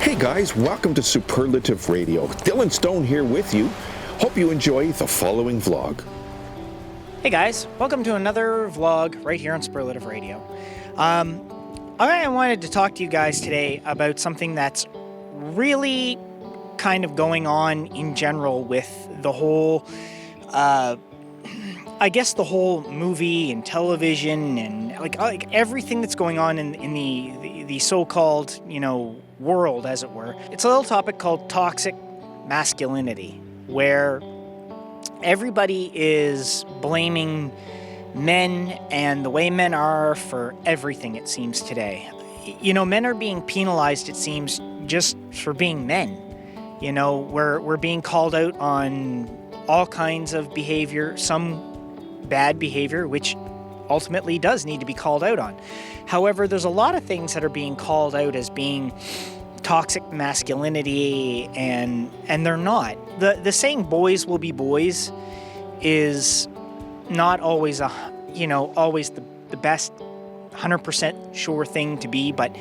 Hey guys, welcome to Superlative Radio. Dylan Stone here with you. Hope you enjoy the following vlog. Hey guys, welcome to another vlog right here on Superlative Radio. I wanted to talk to you guys today about something that's really kind of going on in general with the whole, I guess the whole movie and television and like everything that's going on in the so-called, world, as it were. It's a little topic called toxic masculinity, where everybody is blaming men and the way men are for everything, it seems today. Men are being penalized, it seems, just for being men. We're being called out on all kinds of behavior, some bad behavior, which ultimately does need to be called out on. However, there's a lot of things that are being called out as being toxic masculinity, and they're not. The saying "boys will be boys" is not always always the best 100% sure thing to be, but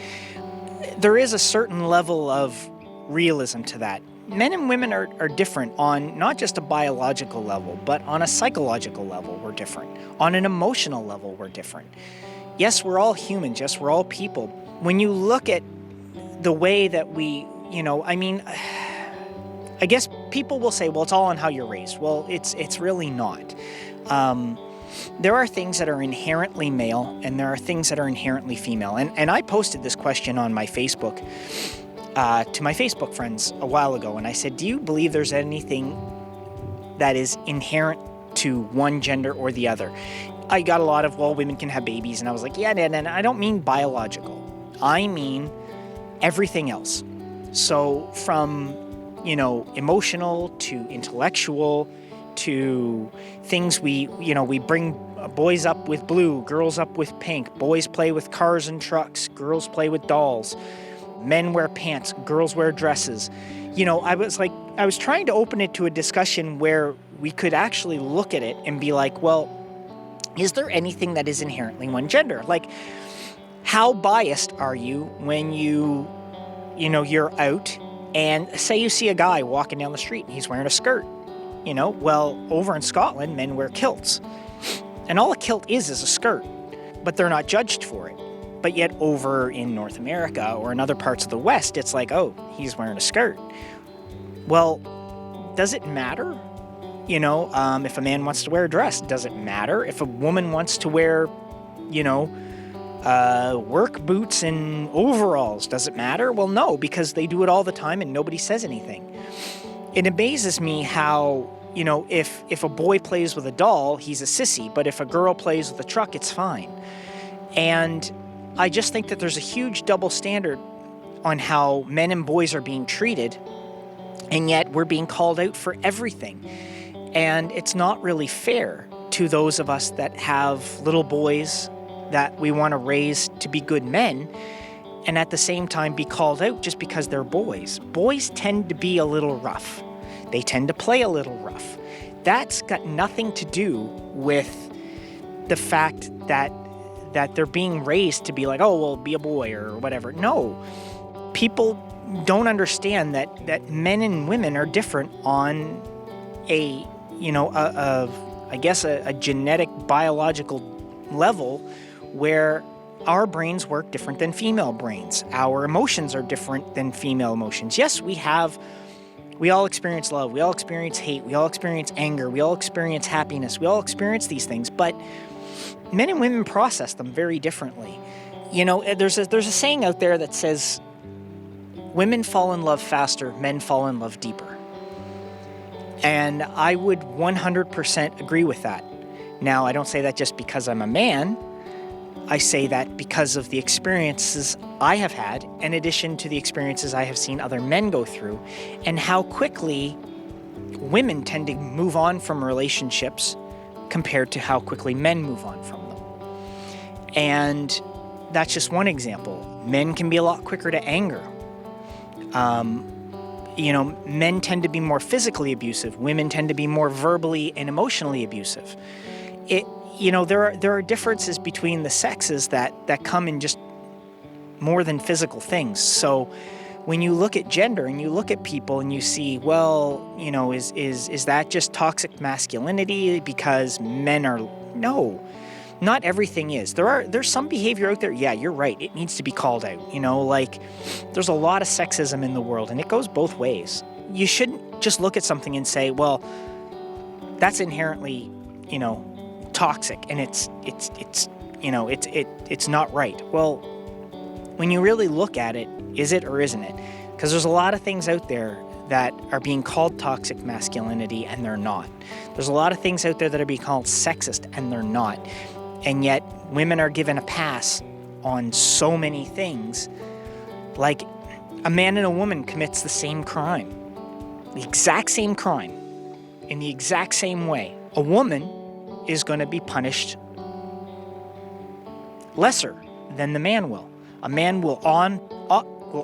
there is a certain level of realism to that. Men and women are different on not just a biological level, but on a psychological level, we're different. On an emotional level, we're different. Yes, we're all humans. Yes, we're all people. When you look at the way that we, I guess people will say, well, it's all on how you're raised. Well, it's really not. There are things that are inherently male, and there are things that are inherently female. And I posted this question on my Facebook, to my Facebook friends a while ago, and I said, do you believe there's anything that is inherent to one gender or the other? I got a lot of, well, women can have babies, and I was like, yeah, and I don't mean biological. I mean everything else. So from, emotional to intellectual to things we bring boys up with blue, girls up with pink, boys play with cars and trucks, girls play with dolls, men wear pants, girls wear dresses. I was trying to open it to a discussion where we could actually look at it and be like, well, is there anything that is inherently one gender? Like, how biased are you when you're out and say you see a guy walking down the street and he's wearing a skirt? Well, over in Scotland, men wear kilts. And all a kilt is a skirt, but they're not judged for it. But yet over in North America or in other parts of the West, it's like, oh, he's wearing a skirt. Well, does it matter? If a man wants to wear a dress, does it matter? If a woman wants to wear, work boots and overalls, does it matter? Well, no, because they do it all the time and nobody says anything. It amazes me how, if a boy plays with a doll, he's a sissy, but if a girl plays with a truck, it's fine. And I just think that there's a huge double standard on how men and boys are being treated, and yet we're being called out for everything. And it's not really fair to those of us that have little boys that we want to raise to be good men, and at the same time be called out just because they're boys. Boys tend to be a little rough. They tend to play a little rough. That's got nothing to do with the fact that they're being raised to be like, oh, well, be a boy or whatever. No. People don't understand that men and women are different on a genetic, biological level where our brains work different than female brains. Our emotions are different than female emotions. Yes, we all experience love, we all experience hate, we all experience anger, we all experience happiness, we all experience these things, but men and women process them very differently. There's a saying out there that says, women fall in love faster, men fall in love deeper. And I would 100% agree with that. Now, I don't say that just because I'm a man. I say that because of the experiences I have had, in addition to the experiences I have seen other men go through, and how quickly women tend to move on from relationships compared to how quickly men move on from them. And that's just one example. Men can be a lot quicker to anger. Men tend to be more physically abusive. Women tend to be more verbally and emotionally abusive. There are differences between the sexes that come in just more than physical things. So when you look at gender and you look at people and you see, well, is that just toxic masculinity because men are... No, not everything is. There's some behavior out there, yeah, you're right, it needs to be called out. Like there's a lot of sexism in the world, and it goes both ways. You shouldn't just look at something and say, well, that's inherently, toxic, and it's not right. Well, when you really look at it, is it or isn't it? Because there's a lot of things out there that are being called toxic masculinity, and they're not. There's a lot of things out there that are being called sexist, and they're not. And yet, women are given a pass on so many things. Like, a man and a woman commits the same crime. The exact same crime. In the exact same way. A woman is going to be punished lesser than the man will. A man will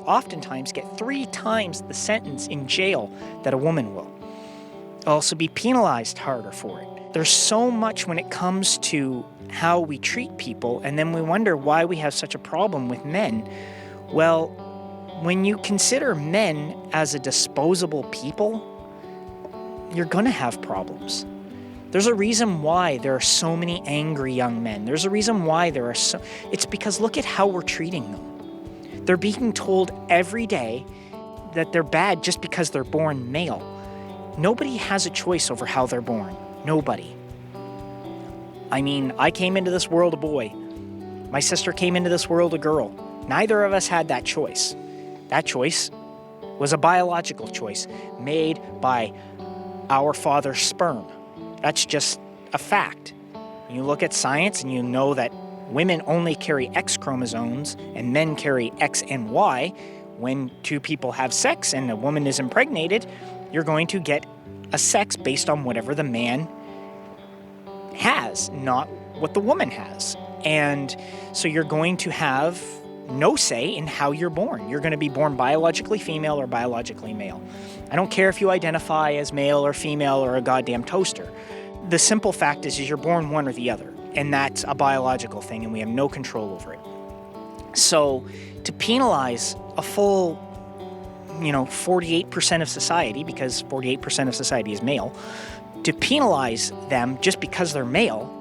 oftentimes get 3 times the sentence in jail that a woman will. Also be penalized harder for it. There's so much when it comes to how we treat people, and then we wonder why we have such a problem with men. Well, when you consider men as a disposable people, you're going to have problems. There's a reason why there are so many angry young men. There's a reason why there are so... It's because look at how we're treating them. They're being told every day that they're bad just because they're born male. Nobody has a choice over how they're born. Nobody. I mean, I came into this world a boy. My sister came into this world a girl. Neither of us had that choice. That choice was a biological choice made by our father's sperm. That's just a fact. You look at science and you know that women only carry X chromosomes and men carry X and Y. When 2 people have sex and a woman is impregnated, you're going to get a sex based on whatever the man has, not what the woman has. And so you're going to have no say in how you're born. You're going to be born biologically female or biologically male. I don't care if you identify as male or female or a goddamn toaster. The simple fact is you're born one or the other, and that's a biological thing, and we have no control over it. So to penalize a full, 48% of society, because 48% of society is male, to penalize them just because they're male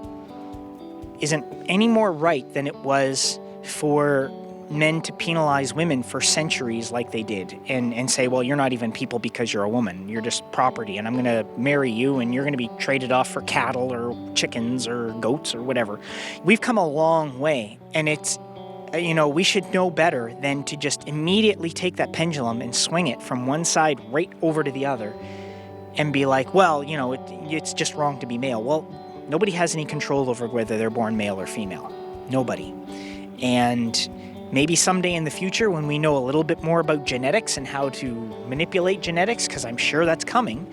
isn't any more right than it was for men to penalize women for centuries like they did and say, well, you're not even people because you're a woman. You're just property, and I'm going to marry you, and you're going to be traded off for cattle or chickens or goats or whatever. We've come a long way, and it's, we should know better than to just immediately take that pendulum and swing it from one side right over to the other and be like, well, it's just wrong to be male. Well, nobody has any control over whether they're born male or female. Nobody. And maybe someday in the future, when we know a little bit more about genetics and how to manipulate genetics, because I'm sure that's coming,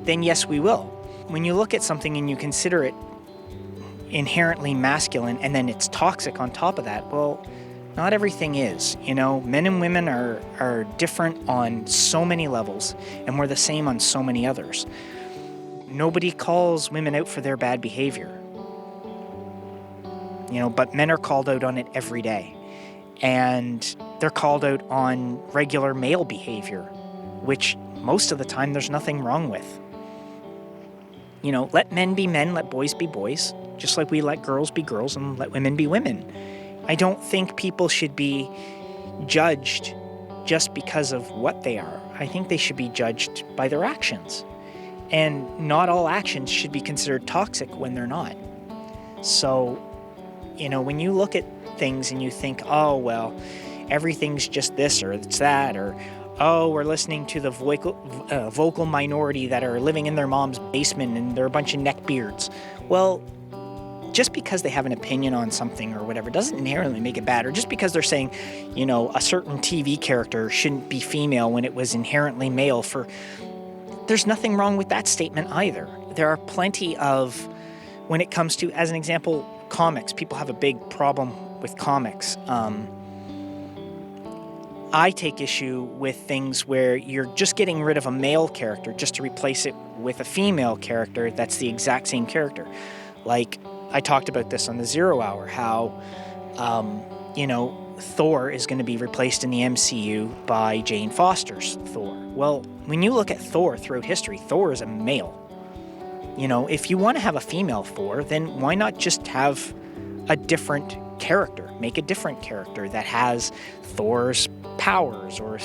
then yes, we will. When you look at something and you consider it inherently masculine and then it's toxic on top of that, well, not everything is. Men and women are different on so many levels, and we're the same on so many others. Nobody calls women out for their bad behavior. But men are called out on it every day. And they're called out on regular male behavior, which most of the time there's nothing wrong with. Let men be men, let boys be boys, just like we let girls be girls and let women be women. I don't think people should be judged just because of what they are. I think they should be judged by their actions. And not all actions should be considered toxic when they're not. So, when you look at things and you think, oh, well, everything's just this or it's that, or, oh, we're listening to the vocal minority that are living in their mom's basement and they're a bunch of neckbeards. Well, just because they have an opinion on something or whatever doesn't inherently make it bad. Or just because they're saying, a certain TV character shouldn't be female when it was inherently male there's nothing wrong with that statement either. There are plenty of, when it comes to, as an example, comics. People have a big problem with comics. I take issue with things where you're just getting rid of a male character just to replace it with a female character that's the exact same character. Like, I talked about this on the 0 Hour, how, Thor is going to be replaced in the MCU by Jane Foster's Thor. Well, when you look at Thor throughout history, Thor is a male. You know, if you want to have a female Thor, then why not just have a different character? Make a different character that has Thor's powers or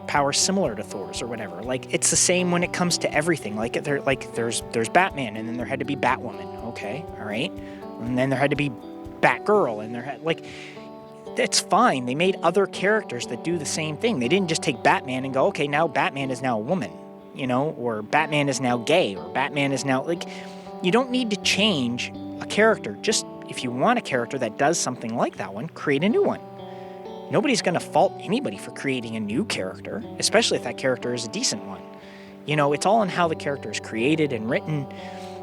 powers similar to Thor's or whatever. Like, it's the same when it comes to everything. There's Batman, and then there had to be Batwoman. Okay, all right, and then there had to be Batgirl, and that's fine. They made other characters that do the same thing. They didn't just take Batman and go, okay, now Batman is now a woman, you know, or Batman is now gay, or Batman is now, like, you don't need to change a character. Just, if you want a character that does something like that one, create a new one. Nobody's going to fault anybody for creating a new character, especially if that character is a decent one. You know, it's all in how the character is created and written,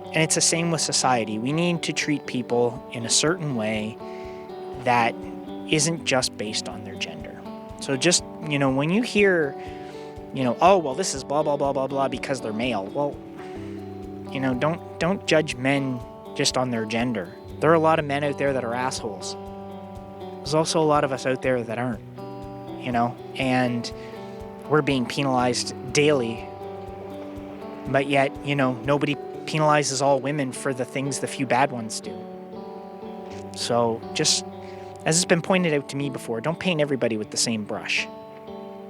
and it's the same with society. We need to treat people in a certain way that isn't just based on their gender. So just, you know, when you hear, you know, oh, well, this is blah, blah, blah, blah, blah because they're male. Well, you know, don't judge men just on their gender. There are a lot of men out there that are assholes. There's also a lot of us out there that aren't, you know, and we're being penalized daily. But yet, you know, nobody penalizes all women for the things the few bad ones do. So just, as it's been pointed out to me before, don't paint everybody with the same brush.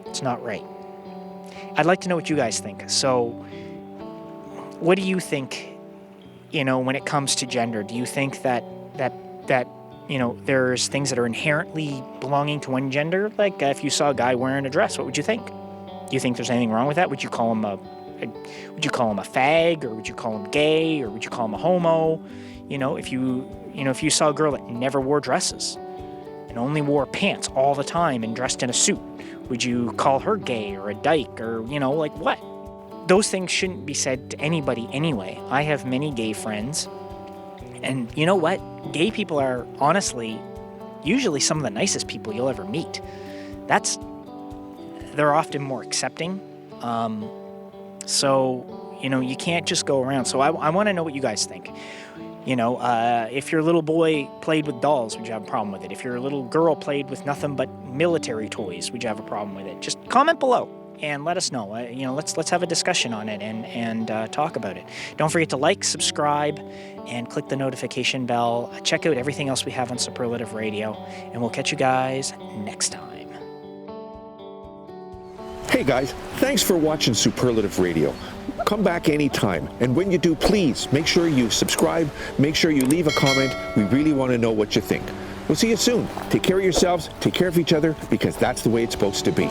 It's not right. I'd like to know what you guys think. So what do you think, you know, when it comes to gender? Do you think that you know, there's things that are inherently belonging to one gender? Like, if you saw a guy wearing a dress, what would you think? Do you think there's anything wrong with that? Would you call him a fag, or would you call him gay, or would you call him a homo? You know, if you saw a girl that never wore dresses and only wore pants all the time and dressed in a suit, would you call her gay or a dyke, or, you know, like what? Those things shouldn't be said to anybody anyway. I have many gay friends, and you know what? Gay people are honestly usually some of the nicest people you'll ever meet. They're often more accepting. So, you know, you can't just go around. So I want to know what you guys think. You know, if your little boy played with dolls, would you have a problem with it? If your little girl played with nothing but military toys, would you have a problem with it? Just comment below and let us know. You know, let's have a discussion on it and talk about it. Don't forget to like, subscribe, and click the notification bell. Check out everything else we have on Superlative Radio, and we'll catch you guys next time. Hey guys, thanks for watching Superlative Radio. Come back anytime, and when you do, please make sure you subscribe, make sure you leave a comment. We really want to know what you think. We'll see you soon. Take care of yourselves, take care of each other, because that's the way it's supposed to be.